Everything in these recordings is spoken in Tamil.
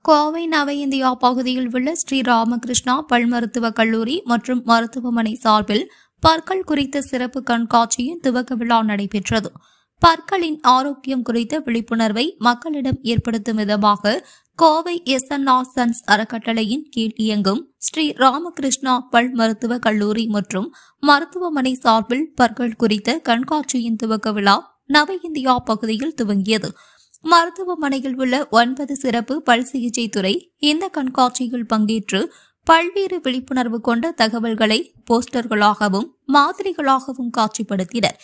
கோவை நவ இந்தியா பகுதியில் உள்ள ஸ்ரீ ராமகிருஷ்ணா பல் மருத்துவக் கல்லூரி மற்றும் மருத்துவமனை சார்பில் பற்கள் குறித்த சிறப்பு கண்காட்சியின் துவக்க விழா நடைபெற்றது. பற்களின் ஆரோக்கியம் குறித்த விழிப்புணர்வை மக்களிடம் ஏற்படுத்தும் விதமாக கோவை எஸ்.என்.ஆர். சன்ஸ் அறக்கட்டளையின் கீழ் இயங்கும் ஸ்ரீ ராமகிருஷ்ணா பல் மருத்துவக் கல்லூரி மற்றும் மருத்துவமனை சார்பில் பற்கள் குறித்த கண்காட்சியின் துவக்க விழா நவ இந்தியா பகுதியில் துவங்கியது. மருத்துவமனையில் உள்ள 9 சிறப்பு பல் சிகிச்சை துறை இந்த கண்காட்சியில் பங்கேற்று பல்வேறு விழிப்புணர்வு கொண்ட தகவல்களை போஸ்டர்களாகவும் மாதிரிகளாகவும் காட்சிப்படுத்தினர்.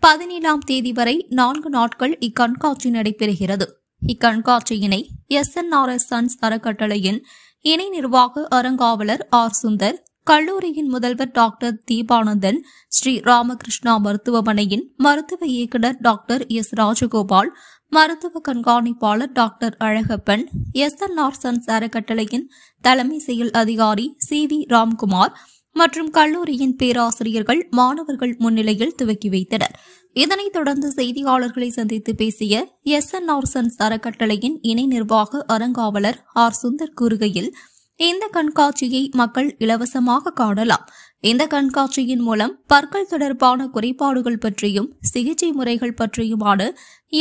17ஆம் தேதி வரை 4 நாட்கள் இக்கண்காட்சி நடைபெறுகிறது. இக்கண்காட்சியினை எஸ்.என்.ஆர். சன்ஸ் அறக்கட்டளையின் இணை நிர்வாக அறங்காவலர் ஆர். சுந்தர், கல்லூரியின் முதல்வர் டாக்டர் தீபானந்தன், ஸ்ரீ ராமகிருஷ்ணா மருத்துவமனையின் மருத்துவ இயக்குநர் டாக்டர் எஸ். ராஜகோபால், மருத்துவ கண்காணிப்பாளர் டாக்டர் அழகப்பன், எஸ்.என்.ஆர். சன்ஸ் அறக்கட்டளையின் தலைமை செயல் அதிகாரி சி.வி. ராம்குமார் மற்றும் கல்லூரியின் பேராசிரியர்கள் மாணவர்கள் முன்னிலையில் துவக்கி வைத்தனர். இதனைத் தொடர்ந்து செய்தியாளர்களை சந்தித்து பேசிய எஸ்.என்.ஆர். சன்ஸ் அறக்கட்டளையின் இணை நிர்வாக அறங்காவலர் ஆர். சுந்தர் கூறுகையில், இந்த கண்காட்சியை மக்கள் இலவசமாக காணலாம். இந்த கண்காட்சியின் மூலம் பற்கள் தொடர்பான குறைபாடுகள் பற்றியும் சிகிச்சை முறைகள் பற்றியுமான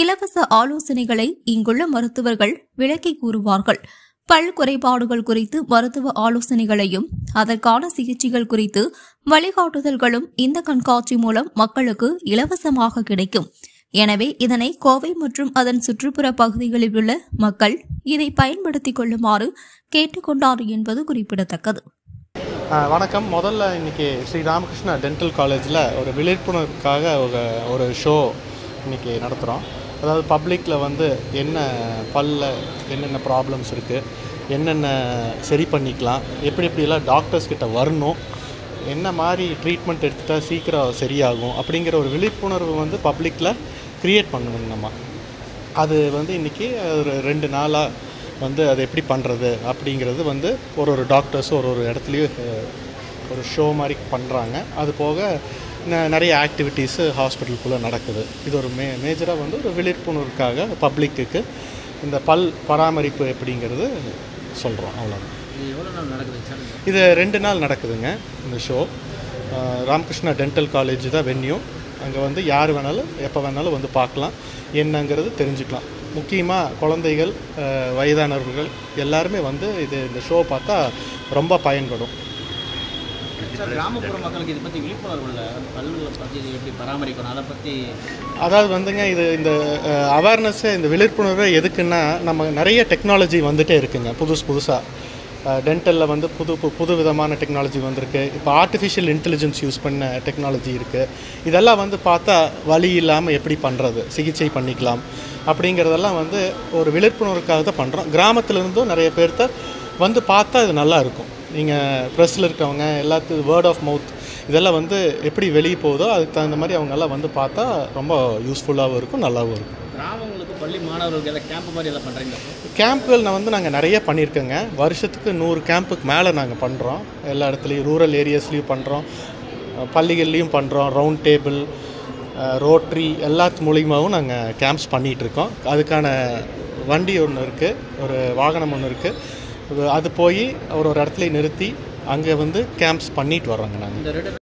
இலவச ஆலோசனைகளை இங்குள்ள மருத்துவர்கள் விளக்கி கூறுவார்கள். பல் குறைபாடுகள் குறித்து மருத்துவ ஆலோசனைகளையும் அதற்கான சிகிச்சைகள் குறித்து வழிகாட்டுதல்களும் இந்த கண்காட்சி மூலம் மக்களுக்கு இலவசமாக கிடைக்கும். எனவே இதனை கோவை மற்றும் அதன் சுற்றுப்புற பகுதிகளில் உள்ள மக்கள் இதை பயன்படுத்திக் கொள்ளுமாறு கேட்டுக்கொண்டார் என்பது குறிப்பிடத்தக்கது. வணக்கம். முதல்ல இன்னைக்கு ஸ்ரீ ராமகிருஷ்ணா டென்டல் காலேஜில் ஒரு விழிப்புணர்வுக்காக ஒரு ஷோ இன்னைக்கு நடத்துகிறோம். அதாவது பப்ளிக்கில் என்ன பல்ல என்னென்ன ப்ராப்ளம்ஸ் இருக்குது, என்னென்ன சரி பண்ணிக்கலாம், எப்படியெல்லாம் டாக்டர்ஸ் கிட்ட வரணும், என்ன மாதிரி ட்ரீட்மெண்ட் எடுத்துகிட்டா சீக்கிரம் சரியாகும் அப்படிங்கிற ஒரு விழிப்புணர்வு பப்ளிக்கில் க்ரியேட் பண்ணணும். நம்ம அது இன்றைக்கி ஒரு 2 நாளாக அதை எப்படி பண்ணுறது அப்படிங்கிறது ஒரு டாக்டர்ஸும் ஒரு இடத்துலையும் ஒரு ஷோ மாதிரி பண்ணுறாங்க. அது போக நிறைய ஆக்டிவிட்டீஸு ஹாஸ்பிட்டலுக்குள்ளே நடக்குது. இது ஒரு மேஜராக ஒரு விழிப்புணர்வுக்காக பப்ளிக்கு இந்த பல் பராமரிப்பு எப்படிங்கிறது சொல்கிறோம். அவ்வளோதான். இது 2 நாள் நடக்குதுங்க இந்த ஷோ. ராமகிருஷ்ணா டென்டல் காலேஜ் தான் வென்யூ. அங்கே யார் வேணாலும் எப்போ வேணாலும் பார்க்கலாம், என்னங்கிறது தெரிஞ்சுக்கலாம். முக்கியமாக குழந்தைகள், வயதானவர்கள் எல்லாருமே இந்த ஷோ பார்த்தா ரொம்ப பயன்படும். கிராமப்புற மக்களுக்கு இதை பற்றி விழிப்புணர்வு இல்லை, பல்லுகளை பற்றி எப்படி பராமரிக்கணும் அதை பற்றி. அதாவது இது இந்த அவேர்னஸ்ஸு, இந்த விழிப்புணர்வு எதுக்குன்னா, நம்ம நிறைய டெக்னாலஜி இருக்குங்க. புதுசாக டென்டலில் புது விதமான டெக்னாலஜி வந்திருக்கு. இப்போ ஆர்டிஃபிஷியல் இன்டெலிஜென்ஸ் யூஸ் பண்ண டெக்னாலஜி இருக்குது. இதெல்லாம் பார்த்தா வலி இல்லாமல் எப்படி பண்ணுறது, சிகிச்சை பண்ணிக்கலாம் அப்படிங்கிறதெல்லாம் ஒரு விழிப்புணர்வுக்காக தான் பண்ணுறோம். கிராமத்துலேருந்தும் நிறைய பேர்த்த பார்த்தா இது நல்லா இருக்கும். நீங்கள் ப்ரெஸ்ஸில் இருக்கவங்க எல்லாத்துக்கும் வேர்ட் ஆஃப் மவுத் இதெல்லாம் எப்படி வெளியே போகுதோ அதுக்கு தகுந்த மாதிரி அவங்கெல்லாம் பார்த்தா ரொம்ப யூஸ்ஃபுல்லாகவும் இருக்கும், நல்லாவும் இருக்கும். கிராமங்களுக்கு பள்ளி மாணவர்களுக்கு எல்லாம் கேம்ப் மாதிரி எல்லாம் பண்ணுறீங்க? கேம்ப்புகள் நாங்கள் நிறைய பண்ணியிருக்கோங்க. வருஷத்துக்கு 100 கேம்புக்கு மேலே நாங்கள் பண்ணுறோம். எல்லா இடத்துலையும் ரூரல் ஏரியாஸ்லேயும் பண்ணுறோம், பள்ளிகள்லேயும் பண்ணுறோம். ரவுண்ட் டேபிள், ரோட்ரி எல்லாத்து மூலியமாகவும் நாங்கள் கேம்ப்ஸ் பண்ணிகிட்ருக்கோம். அதுக்கான வண்டி ஒன்று இருக்குது, ஒரு வாகனம் ஒன்று இருக்குது. அது போய் ஒரு இடத்துல நிறுத்தி அங்கே கேம்ப்ஸ் பண்ணிட்டு வர்றோங்க நாங்கள்.